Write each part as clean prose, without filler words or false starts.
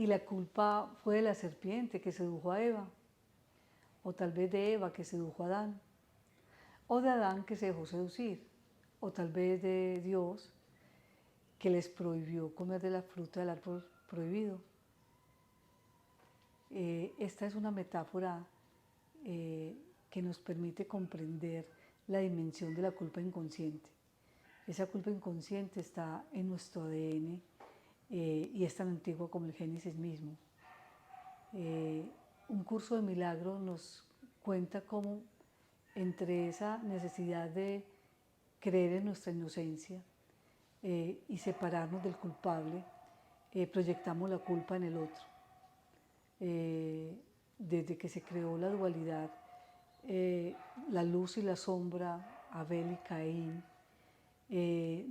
y la culpa fue de la serpiente que sedujo a Eva, o tal vez de Eva que sedujo a Adán, o de Adán que se dejó seducir, o tal vez de Dios que les prohibió comer de la fruta del árbol prohibido. Esta es una metáfora que nos permite comprender la dimensión de la culpa inconsciente. Esa culpa inconsciente está en nuestro ADN y es tan antigua como el Génesis mismo. Un curso de milagros nos cuenta cómo entre esa necesidad de creer en nuestra inocencia y separarnos del culpable, proyectamos la culpa en el otro. Desde que se creó la dualidad, la luz y la sombra, Abel y Caín,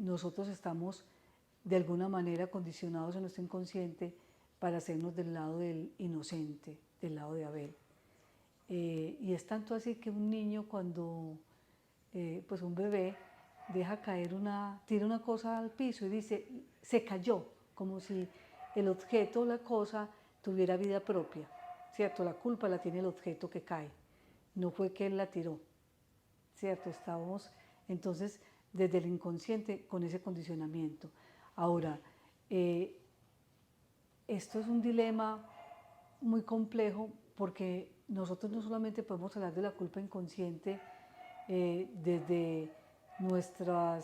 nosotros estamos de alguna manera condicionados en nuestro inconsciente para hacernos del lado del inocente, del lado de Abel. Y es tanto así que un niño cuando, pues un bebé, deja caer tira una cosa al piso y dice, se cayó, como si el objeto o la cosa tuviera vida propia, ¿cierto? La culpa la tiene el objeto que cae, no fue que él la tiró, ¿cierto? Estábamos entonces desde el inconsciente con ese condicionamiento. Ahora, esto es un dilema muy complejo porque nosotros no solamente podemos hablar de la culpa inconsciente desde nuestra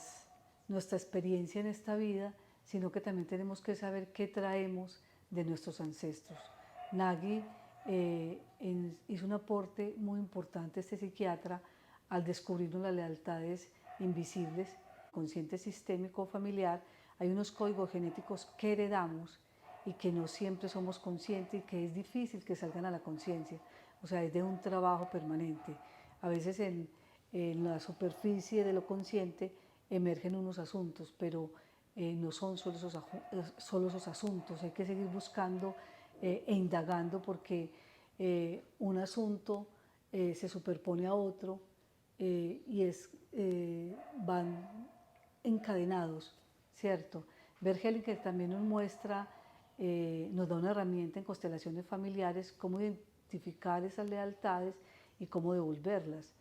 experiencia en esta vida, sino que también tenemos que saber qué traemos de nuestros ancestros. Nagy hizo un aporte muy importante, este psiquiatra, al descubrirnos las lealtades invisibles, consciente sistémico familiar. Hay unos códigos genéticos que heredamos y que no siempre somos conscientes y que es difícil que salgan a la conciencia. O sea, es de un trabajo permanente. A veces en la superficie de lo consciente emergen unos asuntos, pero no son solo esos asuntos. Hay que seguir buscando e indagando porque un asunto se superpone a otro y van encadenados, ¿cierto? Bert Hellinger también nos muestra, nos da una herramienta en constelaciones familiares, cómo identificar esas lealtades y cómo devolverlas.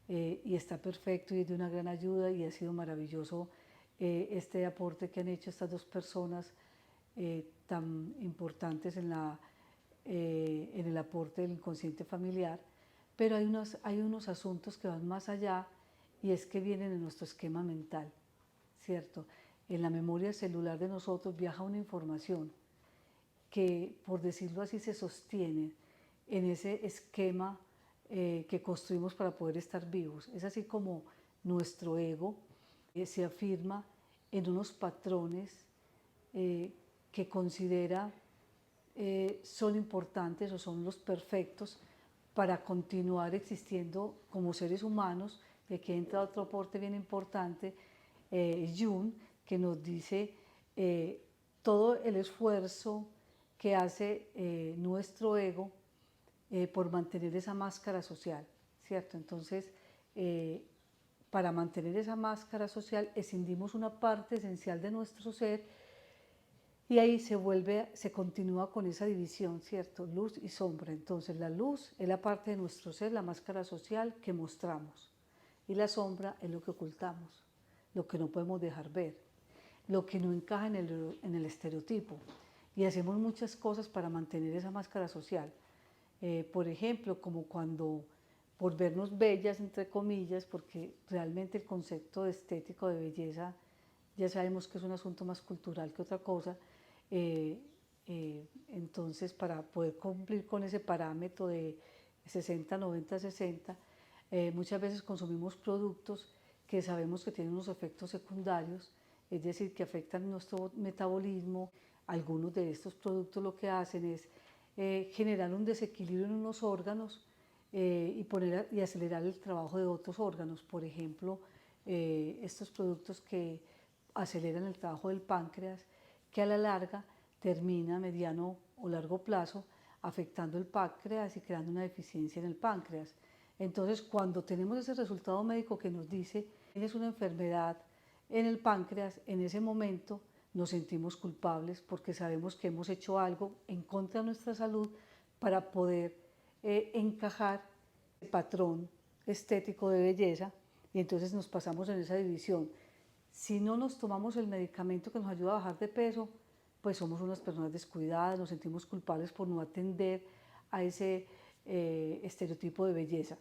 Y está perfecto y es de una gran ayuda y ha sido maravilloso este aporte que han hecho estas dos personas tan importantes en el aporte del inconsciente familiar. Pero hay unos asuntos que van más allá y es que vienen en nuestro esquema mental, ¿cierto? En la memoria celular de nosotros viaja una información que, por decirlo así, se sostiene en ese esquema que construimos para poder estar vivos. Es así como nuestro ego se afirma en unos patrones que considera son importantes o son los perfectos para continuar existiendo como seres humanos. Y aquí entra otro aporte bien importante, Jung, que nos dice todo el esfuerzo que hace nuestro ego por mantener esa máscara social, ¿cierto? Entonces, para mantener esa máscara social, escindimos una parte esencial de nuestro ser y ahí se continúa con esa división, ¿cierto? Luz y sombra. Entonces, la luz es la parte de nuestro ser, la máscara social que mostramos, y la sombra es lo que ocultamos, lo que no podemos dejar ver, lo que no encaja en el estereotipo. Y hacemos muchas cosas para mantener esa máscara social. Por ejemplo, como cuando, por vernos bellas, entre comillas, porque realmente el concepto estético de belleza ya sabemos que es un asunto más cultural que otra cosa, entonces para poder cumplir con ese parámetro de 60, 90, 60, muchas veces consumimos productos que sabemos que tienen unos efectos secundarios, es decir, que afectan nuestro metabolismo. Algunos de estos productos lo que hacen es generar un desequilibrio en unos órganos y acelerar el trabajo de otros órganos. Por ejemplo, estos productos que aceleran el trabajo del páncreas, que a la larga termina a mediano o largo plazo afectando el páncreas y creando una deficiencia en el páncreas. Entonces, cuando tenemos ese resultado médico que nos dice tienes una enfermedad en el páncreas, en ese momento nos sentimos culpables porque sabemos que hemos hecho algo en contra de nuestra salud para poder encajar el patrón estético de belleza, y entonces nos pasamos en esa división. Si no nos tomamos el medicamento que nos ayuda a bajar de peso, pues somos unas personas descuidadas, nos sentimos culpables por no atender a ese estereotipo de belleza.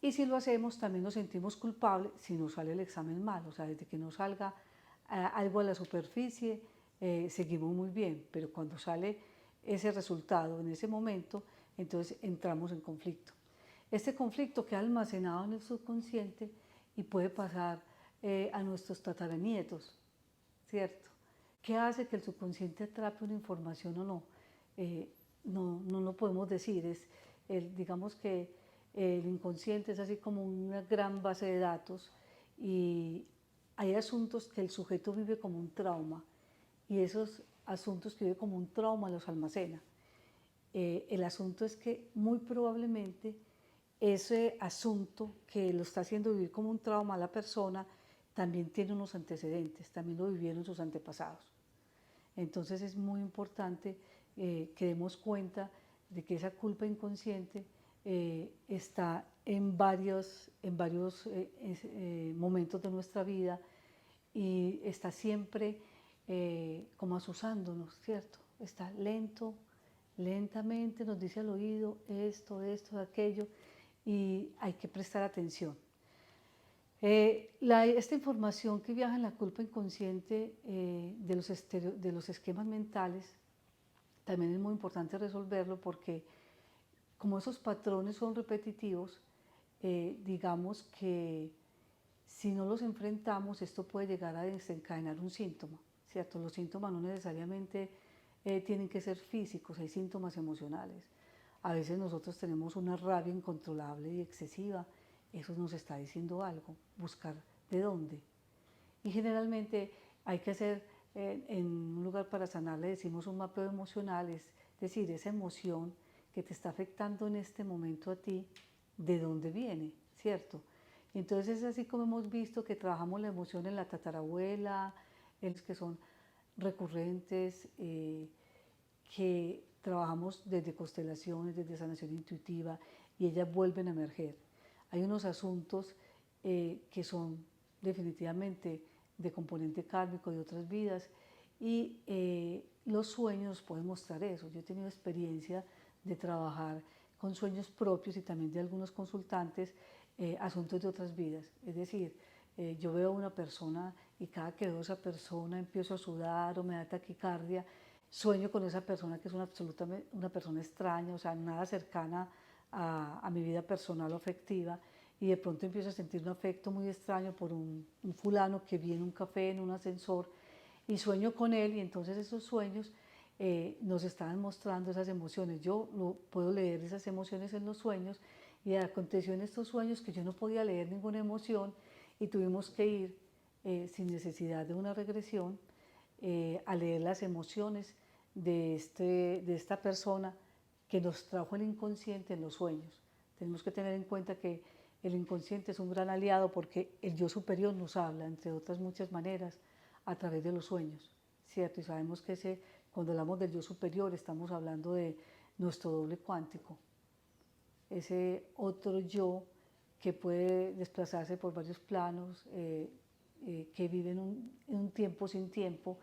Y si lo hacemos, también nos sentimos culpables si nos sale el examen mal, o sea, desde que nos salga algo a la superficie, seguimos muy bien, pero cuando sale ese resultado en ese momento, entonces entramos en conflicto. Este conflicto queda almacenado en el subconsciente y puede pasar a nuestros tataranietos, ¿cierto? ¿Qué hace que el subconsciente atrape una información o no? No lo podemos decir, digamos que el inconsciente es así como una gran base de datos, y hay asuntos que el sujeto vive como un trauma, y esos asuntos que vive como un trauma los almacena. El asunto es que muy probablemente ese asunto que lo está haciendo vivir como un trauma a la persona también tiene unos antecedentes, también lo vivieron sus antepasados. Entonces es muy importante que demos cuenta de que esa culpa inconsciente está en varios momentos de nuestra vida, y está siempre como asusándonos, ¿cierto? Está lentamente nos dice al oído esto, aquello, y hay que prestar atención. Esta información que viaja en la culpa inconsciente de los esquemas mentales, también es muy importante resolverlo, porque como esos patrones son repetitivos, digamos que si no los enfrentamos, esto puede llegar a desencadenar un síntoma, ¿cierto? Los síntomas no necesariamente tienen que ser físicos, hay síntomas emocionales. A veces nosotros tenemos una rabia incontrolable y excesiva, eso nos está diciendo algo, buscar de dónde. Y generalmente hay que hacer, en un lugar para sanar le decimos un mapeo emocional, es decir, esa emoción que te está afectando en este momento a ti, ¿de dónde viene? ¿Cierto? Entonces es así como hemos visto que trabajamos la emoción en la tatarabuela, en los que son recurrentes, que trabajamos desde constelaciones, desde sanación intuitiva, y ellas vuelven a emerger. Hay unos asuntos que son definitivamente de componente kármico de otras vidas, y los sueños pueden mostrar eso. Yo he tenido experiencia de trabajar con sueños propios y también de algunos consultantes, asuntos de otras vidas. Es decir, yo veo a una persona y cada que veo a esa persona empiezo a sudar o me da taquicardia, sueño con esa persona que es una persona extraña, o sea, nada cercana a mi vida personal o afectiva, y de pronto empiezo a sentir un afecto muy extraño por un fulano que vi en un café, en un ascensor, y sueño con él, y entonces esos sueños nos estaban mostrando esas emociones. Yo puedo leer esas emociones en los sueños, y aconteció en estos sueños que yo no podía leer ninguna emoción, y tuvimos que ir, sin necesidad de una regresión, a leer las emociones de esta persona que nos trajo el inconsciente en los sueños. Tenemos que tener en cuenta que el inconsciente es un gran aliado, porque el yo superior nos habla, entre otras muchas maneras, a través de los sueños, ¿cierto? Y sabemos que cuando hablamos del yo superior estamos hablando de nuestro doble cuántico, ese otro yo que puede desplazarse por varios planos, que vive en un tiempo sin tiempo,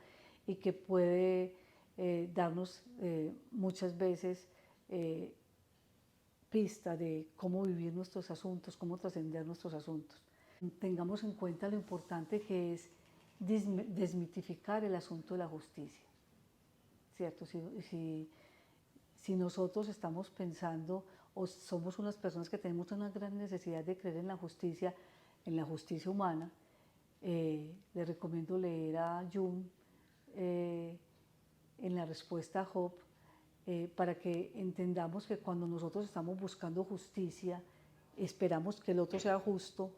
y que puede darnos muchas veces pista de cómo vivir nuestros asuntos, cómo trascender nuestros asuntos. Tengamos en cuenta lo importante que es desmitificar el asunto de la justicia, ¿cierto? Si nosotros estamos pensando o somos unas personas que tenemos una gran necesidad de creer en la justicia humana, les recomiendo leer a Jung en la respuesta a Job, para que entendamos que cuando nosotros estamos buscando justicia, esperamos que el otro sea justo,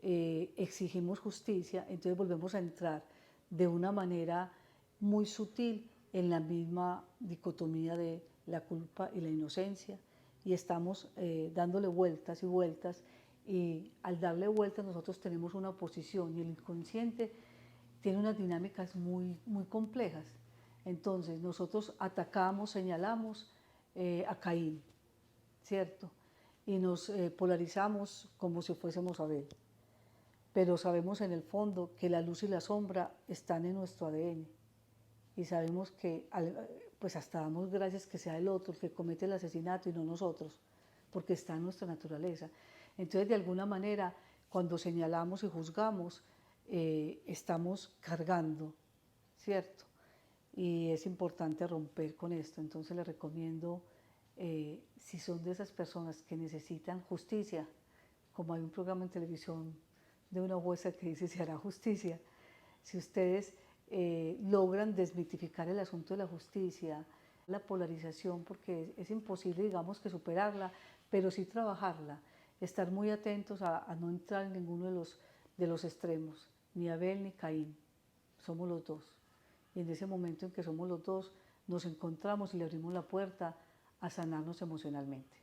exigimos justicia, entonces volvemos a entrar de una manera muy sutil en la misma dicotomía de la culpa y la inocencia, y estamos dándole vueltas y vueltas, y al darle vueltas nosotros tenemos una posición, y el inconsciente tiene unas dinámicas muy complejas. Entonces nosotros atacamos, señalamos a Caín, ¿cierto? Y nos polarizamos como si fuésemos Abel. Pero sabemos en el fondo que la luz y la sombra están en nuestro ADN. Y sabemos que pues hasta damos gracias que sea el otro el que comete el asesinato y no nosotros, porque está en nuestra naturaleza. Entonces, de alguna manera, cuando señalamos y juzgamos, estamos cargando, ¿cierto? Y es importante romper con esto. Entonces les recomiendo, si son de esas personas que necesitan justicia, como hay un programa en televisión de una jueza que dice se hará justicia, si ustedes logran desmitificar el asunto de la justicia, la polarización, porque es imposible, digamos, que superarla, pero sí trabajarla, estar muy atentos a no entrar en ninguno de los extremos, ni Abel ni Caín, somos los dos. Y en ese momento en que somos los dos, nos encontramos y le abrimos la puerta a sanarnos emocionalmente.